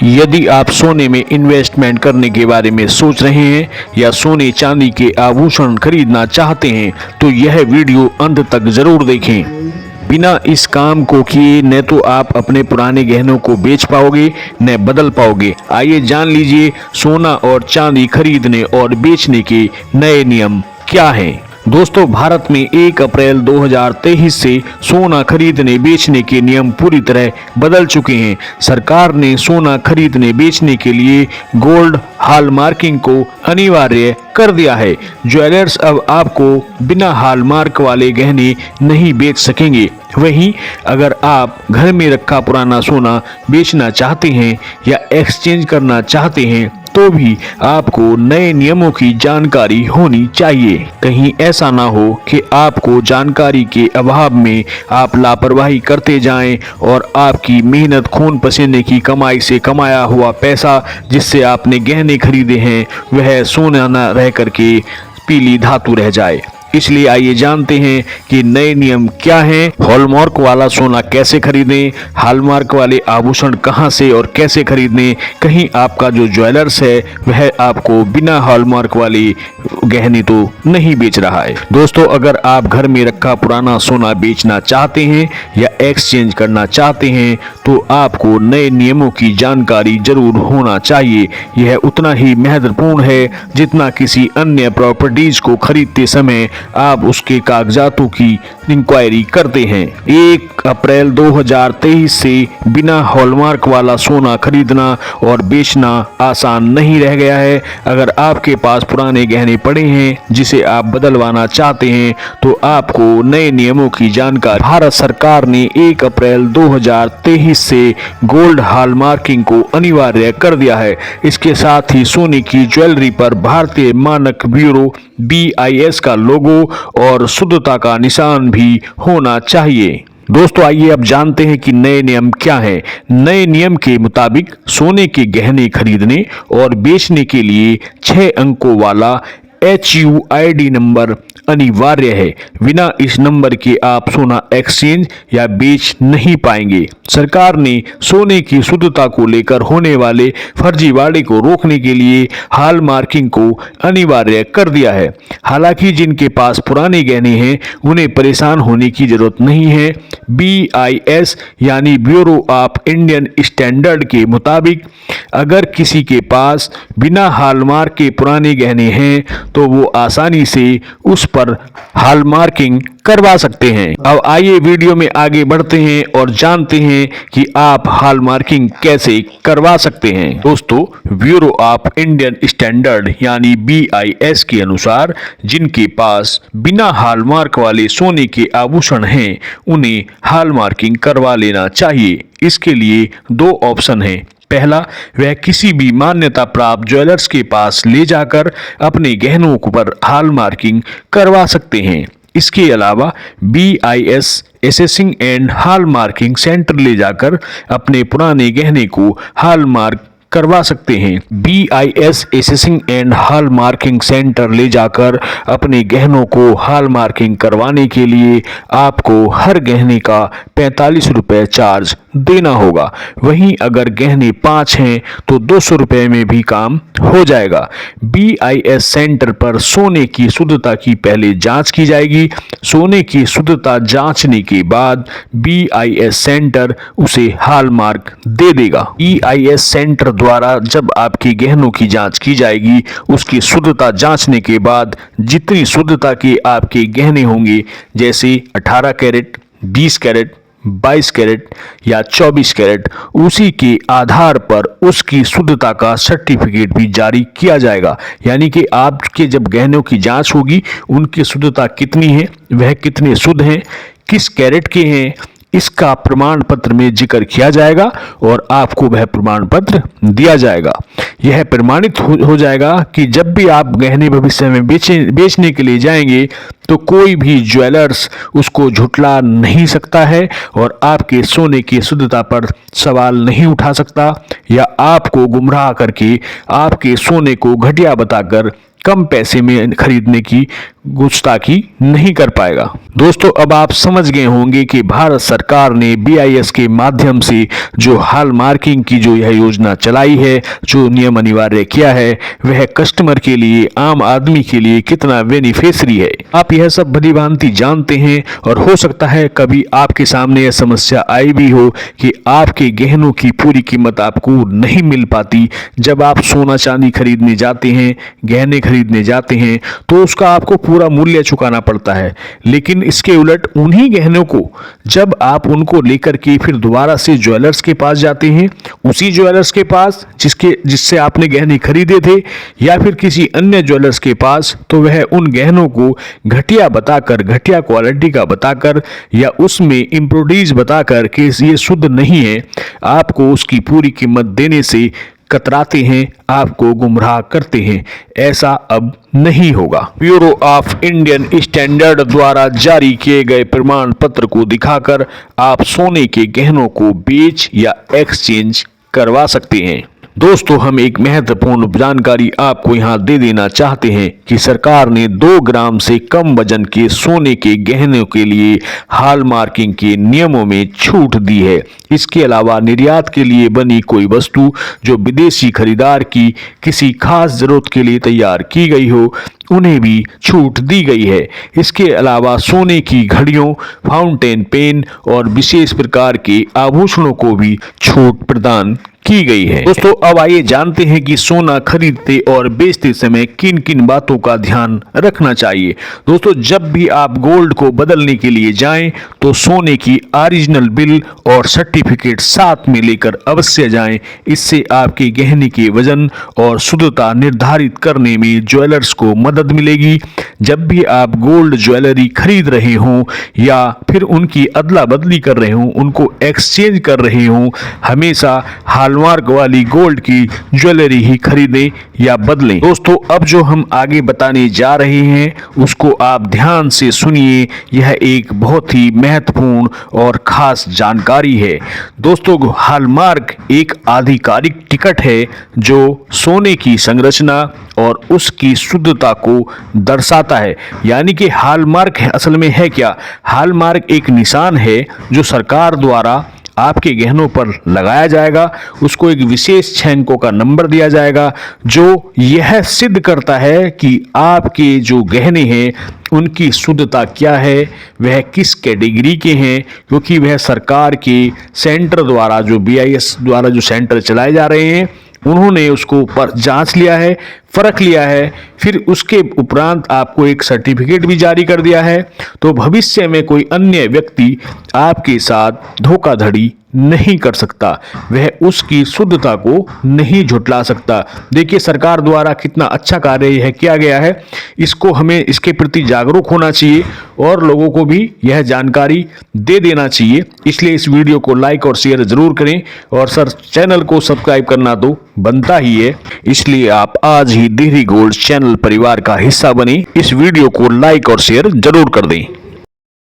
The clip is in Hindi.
यदि आप सोने में इन्वेस्टमेंट करने के बारे में सोच रहे हैं या सोने चांदी के आभूषण खरीदना चाहते हैं तो यह वीडियो अंत तक जरूर देखें। बिना इस काम को किए न तो आप अपने पुराने गहनों को बेच पाओगे न बदल पाओगे। आइए जान लीजिए सोना और चांदी खरीदने और बेचने के नए नियम क्या हैं। दोस्तों, भारत में 1 अप्रैल 2023 से सोना खरीदने बेचने के नियम पूरी तरह बदल चुके हैं। सरकार ने सोना खरीदने बेचने के लिए गोल्ड हॉलमार्किंग को अनिवार्य कर दिया है। ज्वेलर्स अब आपको बिना हॉलमार्क वाले गहने नहीं बेच सकेंगे। वहीं अगर आप घर में रखा पुराना सोना बेचना चाहते हैं या एक्सचेंज करना चाहते हैं तो भी आपको नए नियमों की जानकारी होनी चाहिए। कहीं ऐसा ना हो कि आपको जानकारी के अभाव में आप लापरवाही करते जाएं और आपकी मेहनत खून पसीने की कमाई से कमाया हुआ पैसा जिससे आपने गहने खरीदे हैं वह सोना न रह करके पीली धातु रह जाए। इसलिए आइए जानते हैं कि नए नियम क्या हैं। हॉलमार्क वाला सोना कैसे खरीदें, हॉलमार्क वाले आभूषण कहां से और कैसे खरीदें। कहीं आपका जो ज्वेलर्स है वह आपको बिना हॉलमार्क वाले गहने तो नहीं बेच रहा है। दोस्तों, अगर आप घर में रखा पुराना सोना बेचना चाहते हैं या एक्सचेंज करना चाहते हैं तो आपको नए नियमों की जानकारी जरूर होना चाहिए। यह उतना ही महत्वपूर्ण है जितना किसी अन्य प्रॉपर्टीज को खरीदते समय आप उसके कागजातों की इंक्वायरी करते हैं। 1 अप्रैल 2023 से बिना हॉलमार्क वाला सोना खरीदना और बेचना आसान नहीं रह गया है। अगर आपके पास पुराने गहने पड़े हैं जिसे आप बदलवाना चाहते हैं तो आपको नए नियमों की जानकारी भारत सरकार ने 1 अप्रैल 2023 से गोल्ड हॉलमार्किंग को अनिवार्य कर दिया है। इसके साथ ही सोने की ज्वेलरी पर भारतीय मानक ब्यूरो BIS का लोगो और शुद्धता का निशान भी होना चाहिए। दोस्तों, आइए अब जानते हैं कि नए नियम क्या है। नए नियम के मुताबिक सोने के गहने खरीदने और बेचने के लिए 6 अंकों वाला HUID नंबर अनिवार्य है। बिना इस नंबर के आप सोना एक्सचेंज या बेच नहीं पाएंगे। सरकार ने सोने की शुद्धता को लेकर होने वाले फर्जीवाड़े को रोकने के लिए हॉलमार्किंग को अनिवार्य कर दिया है। हालांकि जिनके पास पुराने गहने हैं उन्हें परेशान होने की जरूरत नहीं है। BIS यानी ब्यूरो ऑफ इंडियन स्टैंडर्ड के मुताबिक अगर किसी के पास बिना हॉलमार्क के पुराने गहने हैं तो वो आसानी से उस पर हॉलमार्किंग करवा सकते हैं। अब आइए वीडियो में आगे बढ़ते हैं और जानते हैं कि आप हॉलमार्किंग कैसे करवा सकते हैं। दोस्तों, ब्यूरो ऑफ इंडियन स्टैंडर्ड यानी BIS के अनुसार जिनके पास बिना हॉलमार्क वाले सोने के आभूषण हैं उन्हें हॉलमार्किंग करवा लेना चाहिए। इसके लिए 2 ऑप्शन हैं। पहला, वह किसी भी मान्यता प्राप्त ज्वेलर्स के पास ले जाकर अपने गहनों पर हॉलमार्किंग करवा सकते हैं। इसके अलावा BIS assessing and hallmarking centre ले जाकर अपने पुराने गहने को हॉलमार्क करवा सकते हैं। BIS assessing and hallmarking centre ले जाकर अपने गहनों को हॉलमार्किंग करवाने के लिए आपको हर गहने का 45 रुपये चार्ज देना होगा। वहीं अगर गहने 5 हैं तो 200 रुपये में भी काम हो जाएगा। BIS सेंटर पर सोने की शुद्धता की पहले जांच की जाएगी। सोने की शुद्धता जांचने के बाद BIS सेंटर उसे हॉलमार्क दे देगा। BIS सेंटर द्वारा जब आपके गहनों की जांच की जाएगी उसकी शुद्धता जांचने के बाद जितनी शुद्धता के आपके गहने होंगे जैसे 18 कैरेट, 20 कैरेट, 22 कैरेट या 24 कैरेट, उसी के आधार पर उसकी शुद्धता का सर्टिफिकेट भी जारी किया जाएगा। यानी कि आपके जब गहनों की जांच होगी उनकी शुद्धता कितनी है, वह कितने शुद्ध हैं, किस कैरेट के हैं, इसका प्रमाण पत्र में जिक्र किया जाएगा और आपको वह प्रमाण पत्र दिया जाएगा। यह प्रमाणित हो जाएगा कि जब भी आप गहने भविष्य में बेचने के लिए जाएंगे तो कोई भी ज्वेलर्स उसको झुठला नहीं सकता है और आपके सोने की शुद्धता पर सवाल नहीं उठा सकता या आपको गुमराह करके आपके सोने को घटिया बताकर कम पैसे में खरीदने की गुस्ताखी नहीं कर पाएगा। दोस्तों, अब आप समझ गए होंगे कि भारत सरकार ने BIS के माध्यम से जो हॉलमार्किंग की जो यह योजना चलाई है, जो नियम अनिवार्य किया है, वह कस्टमर के लिए, आम आदमी के लिए कितना बेनिफिशियरी है। आप यह सब भली भांति जानते हैं और हो सकता है कभी आपके सामने यह समस्या आई भी हो कि आपके गहनों की पूरी कीमत आपको नहीं मिल पाती। जब आप सोना चांदी खरीदने जाते हैं, गहने खरीदने जाते हैं, तो उसका आपको पूरा मूल्य चुकाना पड़ता है। लेकिन इसके उलट उन्हीं गहनों को जब आप उनको लेकर के फिर दोबारा से ज्वेलर्स के पास जाते हैं, उसी ज्वेलर्स के पास जिससे आपने गहने खरीदे थे, या फिर किसी अन्य ज्वेलर्स के पास, तो वह उन गहनों को घटिया बताकर, घटिया क्वालिटी का बताकर, या उसमें इम्प्रोडीज बताकर कि ये शुद्ध नहीं है, आपको उसकी पूरी कीमत देने से कतराते हैं, आपको गुमराह करते हैं। ऐसा अब नहीं होगा। ब्यूरो ऑफ इंडियन स्टैंडर्ड द्वारा जारी किए गए प्रमाण पत्र को दिखाकर आप सोने के गहनों को बेच या एक्सचेंज करवा सकते हैं। दोस्तों, हम एक महत्वपूर्ण जानकारी आपको यहां दे देना चाहते हैं कि सरकार ने 2 ग्राम से कम वजन के सोने के गहनों के लिए हॉलमार्किंग के नियमों में छूट दी है। इसके अलावा निर्यात के लिए बनी कोई वस्तु जो विदेशी खरीदार की किसी खास जरूरत के लिए तैयार की गई हो, उन्हें भी छूट दी गई है। इसके अलावा सोने की घड़ियों, फाउंटेन पेन और विशेष प्रकार के आभूषणों को भी छूट प्रदान की गई है। दोस्तों, अब आइए जानते हैं कि सोना खरीदते और बेचते समय किन किन बातों का ध्यान रखना चाहिए। दोस्तों, जब भी आप गोल्ड को बदलने के लिए जाएं, तो सोने की ओरिजिनल बिल और सर्टिफिकेट साथ में लेकर अवश्य जाएं। इससे आपके गहने के वजन और शुद्धता निर्धारित करने में ज्वेलर्स को मदद मिलेगी। जब भी आप गोल्ड ज्वेलरी खरीद रहे हों या फिर उनकी अदला बदली कर रहे हों, उनको एक्सचेंज कर रहे हों, हमेशा हॉलमार्क वाली गोल्ड की ज्वेलरी ही खरीदें या बदलें। दोस्तों, अब जो हम आगे बताने जा रहे हैं उसको आप ध्यान से सुनिए। यह एक बहुत ही महत्वपूर्ण और खास जानकारी है। दोस्तों, हॉलमार्क एक आधिकारिक टिकट है जो सोने की संरचना और उसकी शुद्धता को दर्शाता है। यानी कि हॉलमार्क असल में है क्या? हॉलमार्क एक निशान है जो सरकार द्वारा आपके गहनों पर लगाया जाएगा। उसको एक विशेष 6 अंकों का नंबर दिया जाएगा जो यह सिद्ध करता है कि आपके जो गहने हैं उनकी शुद्धता क्या है, वह किस कैटेगरी के हैं। क्योंकि वह सरकार के सेंटर द्वारा, जो BIS द्वारा जो सेंटर चलाए जा रहे हैं, उन्होंने उसको पर जांच लिया है, फर्क लिया है, फिर उसके उपरांत आपको एक सर्टिफिकेट भी जारी कर दिया है। तो भविष्य में कोई अन्य व्यक्ति आपके साथ धोखाधड़ी नहीं कर सकता, वह उसकी शुद्धता को नहीं झुठला सकता। देखिए, सरकार द्वारा कितना अच्छा कार्य यह किया गया है। इसको हमें इसके प्रति जागरूक होना चाहिए और लोगों को भी यह जानकारी दे देना चाहिए। इसलिए इस वीडियो को लाइक और शेयर जरूर करें और सर चैनल को सब्सक्राइब करना तो बनता ही है। इसलिए आप आज ही देहरी गोल्ड चैनल परिवार का हिस्सा बने। इस वीडियो को लाइक और शेयर जरूर कर दें।